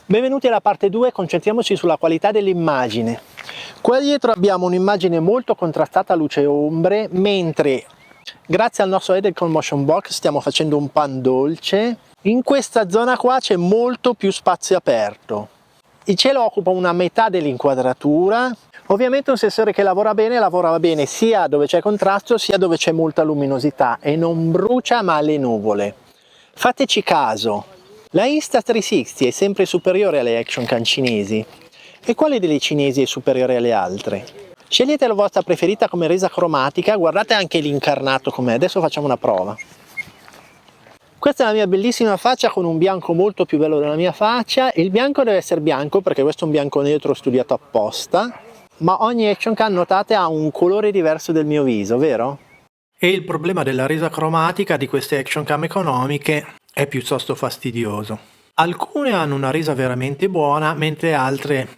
Benvenuti alla parte 2, concentriamoci sulla qualità dell'immagine. Qua dietro abbiamo un'immagine molto contrastata luce e ombre, mentre grazie al nostro Edelcon Motion Box stiamo facendo un pan dolce. In questa zona qua c'è molto più spazio aperto. Il cielo occupa una metà dell'inquadratura. Ovviamente un sensore che lavora bene sia dove c'è contrasto sia dove c'è molta luminosità e non brucia ma alle nuvole. Fateci caso. La Insta360 è sempre superiore alle action cam cinesi. E quale delle cinesi è superiore alle altre? Scegliete la vostra preferita come resa cromatica, guardate anche l'incarnato com'è, adesso facciamo una prova. Questa è la mia bellissima faccia con un bianco molto più bello della mia faccia. Il bianco deve essere bianco perché questo è un bianco neutro studiato apposta, ma ogni action cam, notate, ha un colore diverso del mio viso, vero? E il problema della resa cromatica di queste action cam economiche è piuttosto fastidioso. Alcune hanno una resa veramente buona, mentre altre,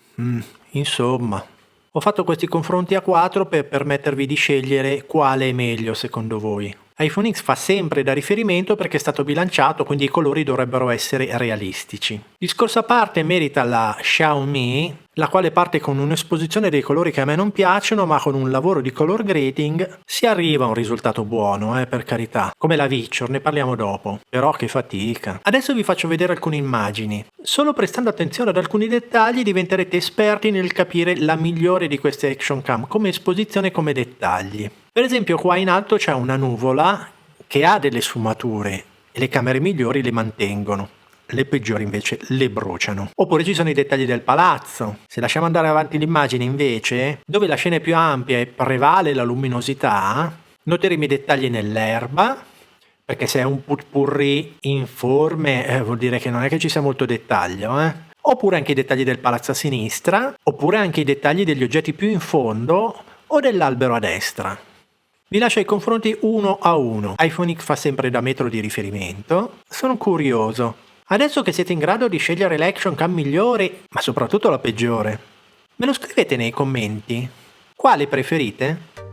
insomma. Ho fatto questi confronti a 4 per permettervi di scegliere quale è meglio secondo voi. iPhone X fa sempre da riferimento perché è stato bilanciato, quindi i colori dovrebbero essere realistici. Discorso a parte merita la Xiaomi, la quale parte con un'esposizione dei colori che a me non piacciono, ma con un lavoro di color grading si arriva a un risultato buono, per carità. Come la Victor, ne parliamo dopo. Però che fatica. Adesso vi faccio vedere alcune immagini. Solo prestando attenzione ad alcuni dettagli diventerete esperti nel capire la migliore di queste action cam, come esposizione e come dettagli. Per esempio qua in alto c'è una nuvola che ha delle sfumature e le camere migliori le mantengono. Le peggiori invece le bruciano. Oppure ci sono i dettagli del palazzo. Se lasciamo andare avanti l'immagine invece, dove la scena è più ampia e prevale la luminosità, noteremo i dettagli nell'erba, perché se è un potpourri informe vuol dire che non è che ci sia molto dettaglio, Oppure anche i dettagli del palazzo a sinistra, oppure anche i dettagli degli oggetti più in fondo o dell'albero a destra. Vi lascio i confronti uno a uno. iPhone X fa sempre da metro di riferimento. Sono curioso. Adesso che siete in grado di scegliere l'action cam migliore, ma soprattutto la peggiore, me lo scrivete nei commenti. Quale preferite?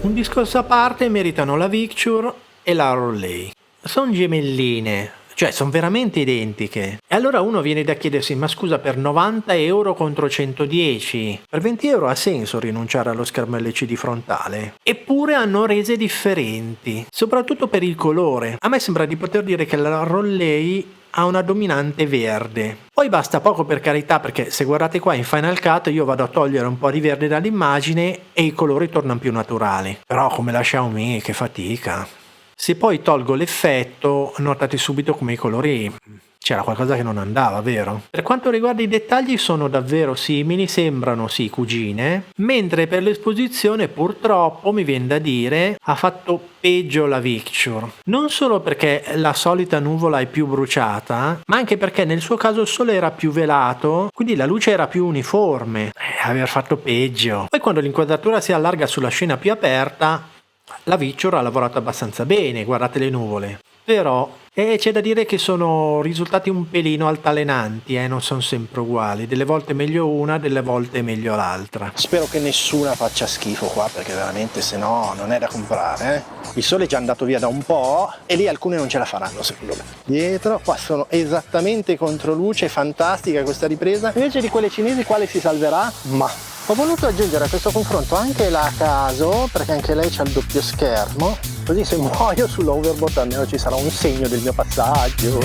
Un discorso a parte meritano la Victure e la Rollei. Sono gemelline, cioè sono veramente identiche. E allora uno viene da chiedersi, ma scusa, per 90 euro contro 110, per 20 euro ha senso rinunciare allo schermo LCD frontale? Eppure hanno rese differenti, soprattutto per il colore. A me sembra di poter dire che la Rollei ha una dominante verde. Poi basta poco, per carità, perché se guardate qua in Final Cut io vado a togliere un po' di verde dall'immagine e i colori tornano più naturali. Però come la Xiaomi, che fatica. Se poi tolgo l'effetto, notate subito come i colori c'era qualcosa che non andava, vero? Per quanto riguarda i dettagli sono davvero simili, sembrano sì cugine, mentre per l'esposizione purtroppo mi viene da dire ha fatto peggio la Victure. Non solo perché la solita nuvola è più bruciata, ma anche perché nel suo caso il sole era più velato, quindi la luce era più uniforme. Aver fatto peggio. Poi quando l'inquadratura si allarga sulla scena più aperta, la Victure ha lavorato abbastanza bene, guardate le nuvole. Però c'è da dire che sono risultati un pelino altalenanti, non sono sempre uguali, delle volte meglio una, delle volte meglio l'altra. Spero che nessuna faccia schifo qua, perché veramente se no non è da comprare. Il sole è già andato via da un po' e lì alcune non ce la faranno secondo me. Dietro qua sono esattamente contro luce, fantastica questa ripresa. Invece di quelle cinesi quale si salverà? Ma ho voluto aggiungere a questo confronto anche la Caso, perché anche lei c'ha il doppio schermo, così se muoio sull'overboard almeno ci sarà un segno del mio passaggio.